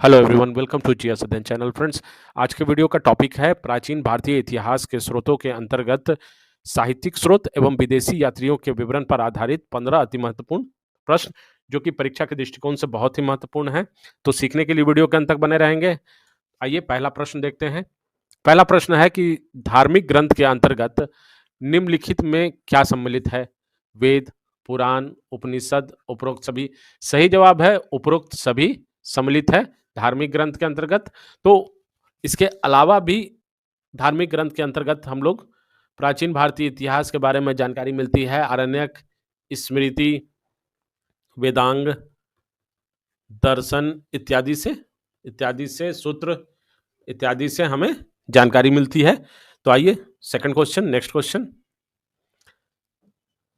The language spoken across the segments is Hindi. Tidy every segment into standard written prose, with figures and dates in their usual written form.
Hello everyone, welcome to GS Adhyayan channel. Friends, आज के वीडियो का टॉपिक है प्राचीन भारतीय इतिहास के स्रोतों के अंतर्गत साहित्यिक स्रोत एवं विदेशी यात्रियों के विवरण पर आधारित 15 अति महत्वपूर्ण प्रश्न, जो कि परीक्षा के दृष्टिकोण से बहुत ही महत्वपूर्ण है। तो सीखने के लिए वीडियो के अंत तक बने रहेंगे। आइए पहला प्रश्न देखते हैं। पहला प्रश्न है कि धार्मिक ग्रंथ के अंतर्गत निम्नलिखित में क्या सम्मिलित है? वेद, पुराण, उपनिषद, उपरोक्त सभी। सही जवाब है उपरोक्त सभी सम्मिलित है धार्मिक ग्रंथ के अंतर्गत। तो इसके अलावा भी धार्मिक ग्रंथ के अंतर्गत हम लोग प्राचीन भारतीय इतिहास के बारे में जानकारी मिलती है। आरण्यक, स्मृति, वेदांग, दर्शन इत्यादि से सूत्र इत्यादि से हमें जानकारी मिलती है। तो आइए सेकंड क्वेश्चन, नेक्स्ट क्वेश्चन।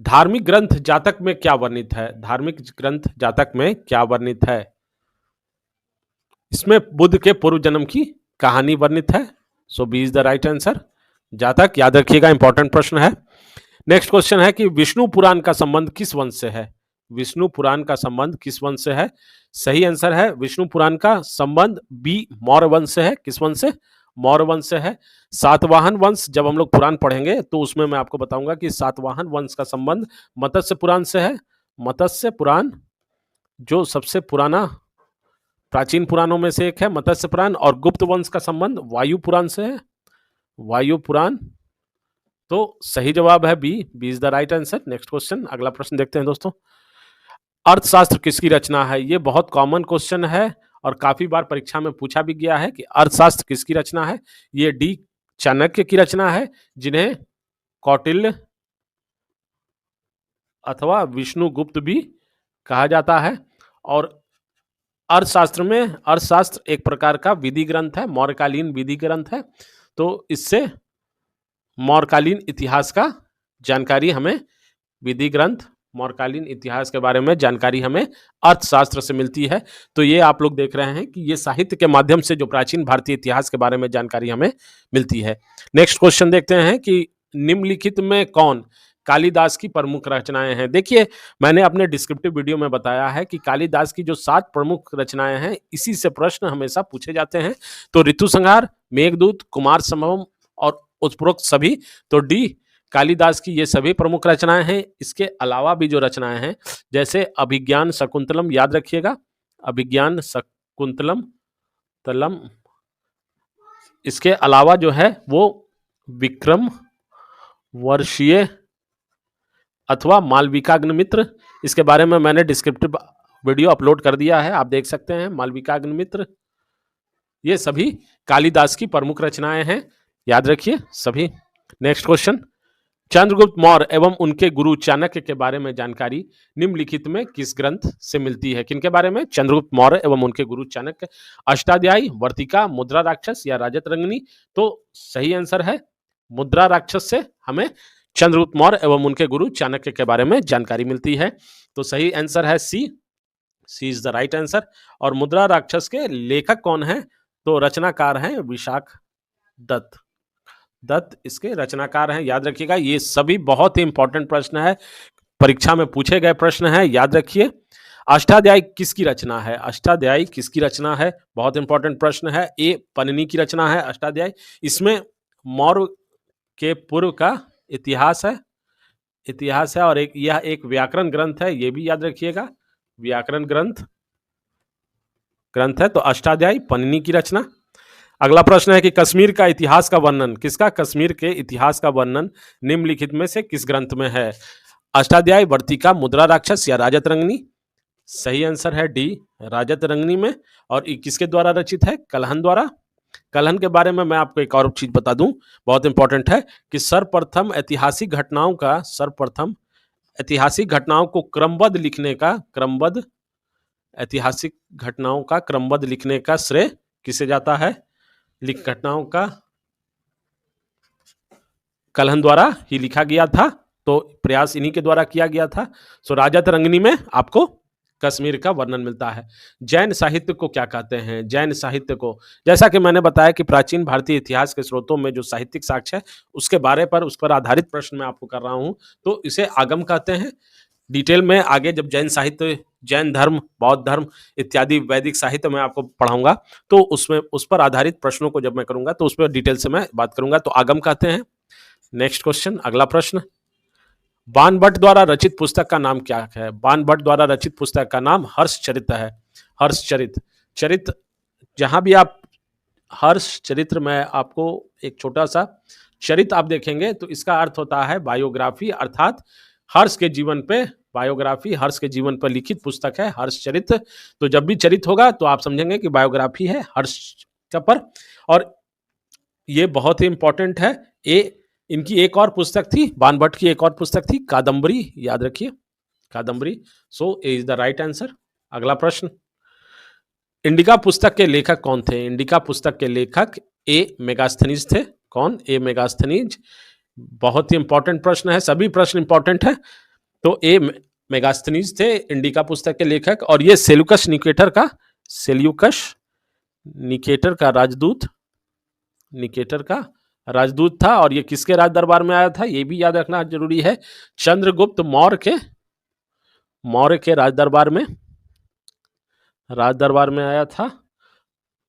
धार्मिक ग्रंथ जातक में क्या वर्णित है? धार्मिक ग्रंथ जातक में क्या वर्णित है? इसमें बुद्ध के पूर्व जन्म की कहानी वर्णित है। So b is the right answer, Jataka. याद रखिएगा, इंपॉर्टेंट प्रश्न है। नेक्स्ट क्वेश्चन है कि विष्णु पुराण का संबंध किस वंश से है? विष्णु पुराण का संबंध किस वंश से है? सही आंसर है विष्णु पुराण का संबंध बी, मौर्य वंश से है। किस वंश से? मौर्य वंश से है। सातवाहन वंश, जब हम लोग पुराण पढ़ेंगे तो उसमें मैं आपको बताऊंगा कि सातवाहन वंश का संबंध मत्स्य पुराण से है। मत्स्य पुराण जो सबसे पुराना प्राचीन पुराणों में से एक है, मत्स्य पुराण। और गुप्त वंश का संबंध वायु पुराण से है, वायु पुराण। तो सही जवाब है B is the right answer. Next question, अगला प्रश्न देखते हैं दोस्तों। अर्थशास्त्र किसकी रचना है? ये बहुत कॉमन क्वेश्चन है और काफी बार परीक्षा में पूछा भी गया है कि अर्थशास्त्र किसकी रचना है। ये डी, चाणक्य की रचना है, जिन्हें कौटिल्य अथवा विष्णुगुप्त भी कहा जाता है। और अर्थशास्त्र एक प्रकार का विधि ग्रंथ है, मौर्यकालीन विधि ग्रंथ है। तो इससे मौर्यकालीन इतिहास का जानकारी हमें, विधि ग्रंथ मौर्यकालीन इतिहास के बारे में जानकारी हमें अर्थशास्त्र से मिलती है। तो ये आप लोग देख रहे हैं कि ये साहित्य के माध्यम से जो प्राचीन भारतीय इतिहास के बारे में जानकारी हमें मिलती है। नेक्स्ट क्वेश्चन देखते हैं कि निम्नलिखित में कौन कालिदास की प्रमुख रचनाएं हैं? देखिए, मैंने अपने डिस्क्रिप्टिव वीडियो में बताया है कि कालिदास की जो 7 प्रमुख रचनाएं हैं, इसी से प्रश्न हमेशा पूछे जाते हैं। तो ऋतु संहार, मेघदूत, कुमार संभवम और उपरोक्त सभी। तो डी, कालिदास की ये सभी प्रमुख रचनाएं हैं। इसके अलावा भी जो रचनाएं हैं, जैसे अभिज्ञान शकुंतलम, याद रखिएगा, अभिज्ञान शकुंतलम तलम। इसके अलावा जो है वो विक्रम वर्षीय अथवा मालविकाग्निमित्र, इसके बारे में मैंने डिस्क्रिप्टिव वीडियो अपलोड कर दिया है, आप देख सकते हैं। मालविकाग्निमित्र, ये सभी कालिदास की प्रमुख रचनाएं हैं, याद रखिए सभी। नेक्स्ट क्वेश्चन, चंद्रगुप्त मौर्य एवं उनके गुरु चाणक्य के बारे में जानकारी निम्नलिखित में किस ग्रंथ से मिलती है? किनके बारे में? चंद्रगुप्त मौर्य एवं उनके गुरु चाणक्य। अष्टाध्यायी, वर्तिका, मुद्रा राक्षस या राजतरंगिणी। तो सही आंसर है मुद्रा राक्षस से हमें चंद्रगुप्त मौर्य एवं उनके गुरु चाणक्य के बारे में जानकारी मिलती है। तो सही आंसर है सी इज द राइट आंसर। और मुद्रा राक्षस के लेखक कौन है? तो रचनाकार हैं विशाख दत्त इसके रचनाकार हैं, याद रखिएगा। ये सभी बहुत ही इंपॉर्टेंट प्रश्न है, परीक्षा में पूछे गए प्रश्न है, याद रखिए। अष्टाध्यायी किसकी रचना है? अष्टाध्यायी किसकी रचना है? बहुत इंपॉर्टेंट प्रश्न है। ए, पन्नी की रचना है अष्टाध्यायी। इसमें मौर्य के पूर्व का इतिहास है और यह एक व्याकरण ग्रंथ है, ये भी याद रखिएगा, व्याकरण ग्रंथ है। तो अष्टाध्यायी, पन्नी की रचना। अगला प्रश्न है कि कश्मीर का इतिहास का वर्णन किसका? कश्मीर के इतिहास का वर्णन निम्नलिखित में से किस ग्रंथ में है? अष्टाध्यायी, वर्तिका, मुद्रा राक्षस या राजतरंगिणी। सही आंसर है डी, राजतरंगिणी में। और किसके द्वारा रचित है? कलहन द्वारा। कलहन के बारे में मैं आपको एक और चीज बता दूं, बहुत इंपॉर्टेंट है, कि सर्वप्रथम ऐतिहासिक घटनाओं को क्रमबद्ध लिखने का श्रेय किसे जाता है? घटनाओं का कलहन द्वारा ही लिखा गया था, तो प्रयास इन्हीं के द्वारा किया गया था। सो राजतरंगिणी में आपको कश्मीर का वर्णन मिलता है। जैन साहित्य को क्या कहते हैं? जैन साहित्य को, जैसा कि मैंने बताया कि प्राचीन भारतीय इतिहास के स्रोतों में जो साहित्यिक साक्ष्य है उस पर आधारित प्रश्न मैं आपको कर रहा हूं, तो इसे आगम कहते हैं। डिटेल में आगे जब जैन साहित्य जैन धर्म, बौद्ध धर्म इत्यादि वैदिक साहित्य मैं आपको पढ़ाऊंगा, तो उसमें उस पर आधारित प्रश्नों को जब मैं करूंगा तो उस पर डिटेल से मैं बात करूंगा। तो आगम कहते हैं। नेक्स्ट क्वेश्चन, अगला प्रश्न, बाणभट्ट द्वारा रचित पुस्तक का नाम क्या है? बाणभट्ट द्वारा रचित पुस्तक का नाम हर्षचरित है। हर्षचरित, चरित, जहां भी आप हर्ष चरित्र में आपको एक छोटा सा चरित आप देखेंगे तो इसका अर्थ होता है बायोग्राफी, अर्थात हर्ष के जीवन पे बायोग्राफी, हर्ष के जीवन पर लिखित पुस्तक है हर्षचरित। तो जब भी चरित होगा तो आप समझेंगे कि बायोग्राफी है हर्ष का पर। और ये बहुत ही इंपॉर्टेंट है। इनकी एक और पुस्तक थी, बाणभट्ट की एक और पुस्तक थी कादम्बरी, याद रखिए कादम्बरी। सो ए इज द राइट आंसर। अगला प्रश्न, इंडिका पुस्तक के लेखक कौन थे? इंडिका पुस्तक के लेखक ए मेगास्थनीज थे। कौन? ए मेगास्थनीज। बहुत ही इंपॉर्टेंट प्रश्न है, सभी प्रश्न इंपॉर्टेंट है। तो ए मेगास्थनीज थे इंडिका पुस्तक के लेखक। और ये सेल्यूकस निकेटर का, सेल्यूकस निकेटर का राजदूत, निकेटर का राजदूत था। और ये किसके राज दरबार में आया था? ये भी याद रखना जरूरी है, चंद्रगुप्त मौर्य के राज दरबार में आया था।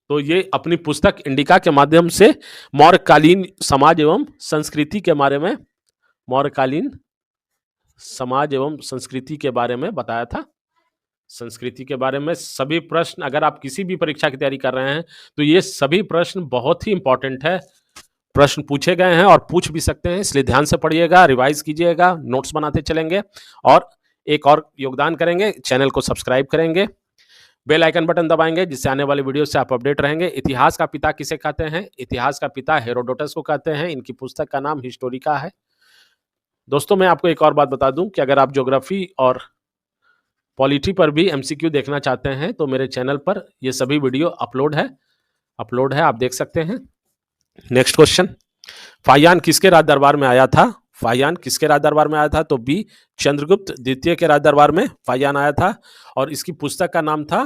तो ये अपनी पुस्तक इंडिका के माध्यम से मौर्यकालीन समाज एवं संस्कृति के बारे में, मौर्यकालीन समाज एवं संस्कृति के बारे में बताया था। संस्कृति के बारे में सभी प्रश्न, अगर आप किसी भी परीक्षा की तैयारी कर रहे हैं तो ये सभी प्रश्न बहुत ही इंपॉर्टेंट है। प्रश्न पूछे गए हैं और पूछ भी सकते हैं, इसलिए ध्यान से पढ़िएगा, रिवाइज कीजिएगा, नोट्स बनाते चलेंगे। और एक और योगदान करेंगे, चैनल को सब्सक्राइब करेंगे, बेल आइकन बटन दबाएंगे, जिससे आने वाली वीडियो से आप अपडेट रहेंगे। इतिहास का पिता किसे कहते हैं? इतिहास का पिता हेरोडोटस को कहते हैं। इनकी पुस्तक का नाम हिस्टोरिका है। दोस्तों, मैं आपको एक और बात बता दूं कि अगर आप ज्योग्राफी और पॉलिटी पर भी एमसीक्यू देखना चाहते हैं तो मेरे चैनल पर ये सभी वीडियो अपलोड है, आप देख सकते हैं। नेक्स्ट क्वेश्चन, फाहियान किसके राज दरबार में आया था? फाहियान किसके राज दरबार में आया था? तो बी, चंद्रगुप्त द्वितीय के राज दरबार में फाहियान आया था। और इसकी पुस्तक का नाम था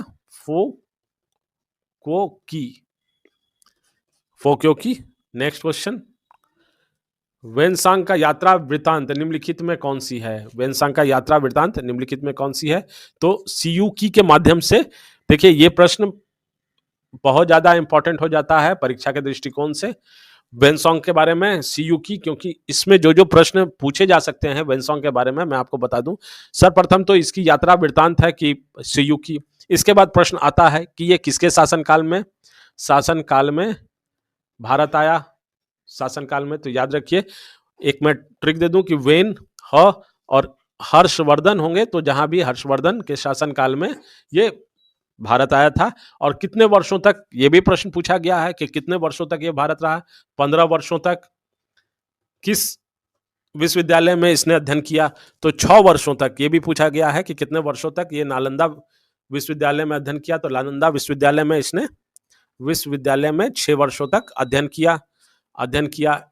फोक्योकी। नेक्स्ट क्वेश्चन, वेनसांग का यात्रा वृत्तांत निम्नलिखित में कौन सी है? वेनसांग का यात्रा वृत्तांत निम्नलिखित में कौन सी है? तो सीयूकी के माध्यम से। देखिए, ये प्रश्न बहुत ज्यादा इंपॉर्टेंट हो जाता है परीक्षा के दृष्टिकोण से, वेनसोंग के बारे में, सीयूकी, क्योंकि इसमें जो प्रश्न पूछे जा सकते हैं वेनसोंग के बारे में मैं आपको बता दूं। सर्वप्रथम तो इसकी यात्रा वृत्तांत है कि सीयूकी। इसके बाद प्रश्न आता है कि ये किसके शासनकाल में भारत आया? शासनकाल में, तो याद रखिए, एक मैं ट्रिक दे दूं कि वेन, ह और हर्षवर्धन होंगे, तो जहां भी हर्षवर्धन के शासनकाल में ये भारत आया था। और कितने वर्षों तक, ये भी प्रश्न पूछा गया है कि कितने वर्षों तक ये भारत रहा? 15 वर्षों तक। किस विश्वविद्यालय में इसने अध्ययन किया? तो 6 वर्षों तक। ये भी पूछा गया है कि कितने वर्षों तक ये नालंदा विश्वविद्यालय में अध्ययन किया? तो नालंदा विश्वविद्यालय में इसने 6 वर्षों तक अध्ययन किया।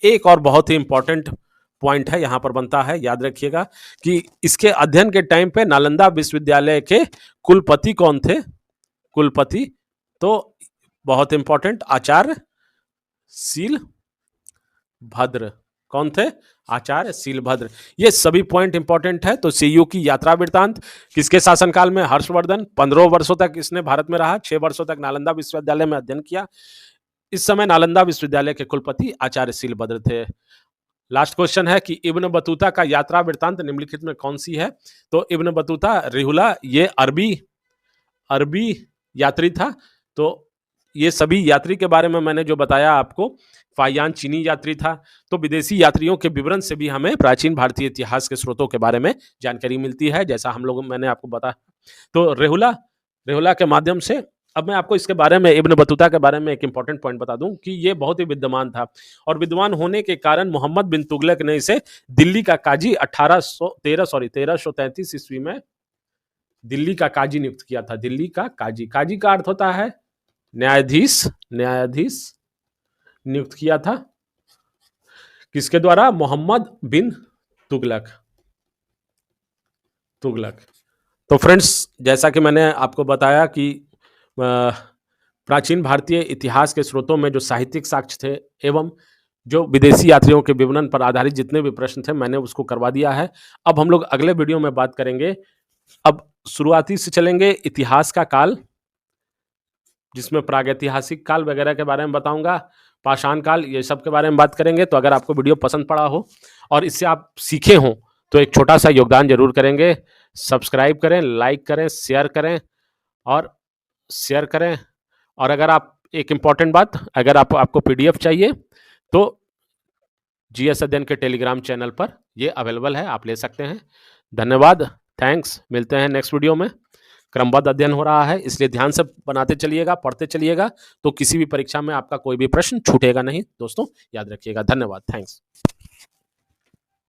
एक और बहुत ही इंपॉर्टेंट पॉइंट है यहां पर बनता है, याद रखिएगा कि इसके अध्ययन के टाइम पे नालंदा विश्वविद्यालय के कुलपति कौन थे? कुलपति, तो बहुत इंपॉर्टेंट, आचार्य शीलभद्र। कौन थे? आचार्य शीलभद्र। ये सभी पॉइंट इंपॉर्टेंट है। तो सीयू की यात्रा वृत्तांत किसके शासनकाल में? हर्षवर्धन। 15 वर्षों तक इसने भारत में रहा, 6 वर्षों तक नालंदा विश्वविद्यालय में अध्ययन किया। इस समय नालंदा विश्वविद्यालय के कुलपति आचार्य शीलभद्र थे। लास्ट क्वेश्चन है कि इब्न बतूता का यात्रा वृत्तांत निम्नलिखित में कौन सी है? तो इब्न बतूता रिहुला, ये अरबी यात्री था। तो ये सभी यात्री के बारे में मैंने जो बताया आपको, फाहियान चीनी यात्री था। तो विदेशी यात्रियों के विवरण से भी हमें प्राचीन भारतीय इतिहास के स्रोतों के बारे में जानकारी मिलती है, जैसा मैंने आपको बताया। तो रेहुला के माध्यम से। अब मैं आपको इसके बारे में, इब्न बतूता के बारे में एक इंपॉर्टेंट पॉइंट बता दूं कि ये बहुत ही विद्वान था, और विद्वान होने के कारण मोहम्मद बिन तुगलक ने इसे दिल्ली का काजी 1333 ईस्वी में दिल्ली का काजी नियुक्त किया था। दिल्ली का काजी, काजी का अर्थ होता है न्यायाधीश नियुक्त किया था। किसके द्वारा? मोहम्मद बिन तुगलक। तो फ्रेंड्स, जैसा कि मैंने आपको बताया कि प्राचीन भारतीय इतिहास के स्रोतों में जो साहित्यिक साक्ष्य थे एवं जो विदेशी यात्रियों के विवरण पर आधारित जितने भी प्रश्न थे मैंने उसको करवा दिया है। अब हम लोग अगले वीडियो में बात करेंगे अब शुरुआती से चलेंगे इतिहास का काल, जिसमें प्रागैतिहासिक काल वगैरह के बारे में बताऊंगा, पाषाण काल, ये सब के बारे में बात करेंगे। तो अगर आपको वीडियो पसंद पड़ा हो और इससे आप सीखे हों तो एक छोटा सा योगदान जरूर करेंगे। सब्सक्राइब करें, लाइक करें, शेयर करें। और अगर आप, एक इंपॉर्टेंट बात, अगर आपको पीडीएफ चाहिए तो जीएस अध्ययन के टेलीग्राम चैनल पर ये अवेलेबल है, आप ले सकते हैं। धन्यवाद, थैंक्स, मिलते हैं नेक्स्ट वीडियो में। क्रमबद्ध अध्ययन हो रहा है, इसलिए ध्यान से बनाते चलिएगा, पढ़ते चलिएगा, तो किसी भी परीक्षा में आपका कोई भी प्रश्न छूटेगा नहीं। दोस्तों याद रखिएगा। धन्यवाद, थैंक्स।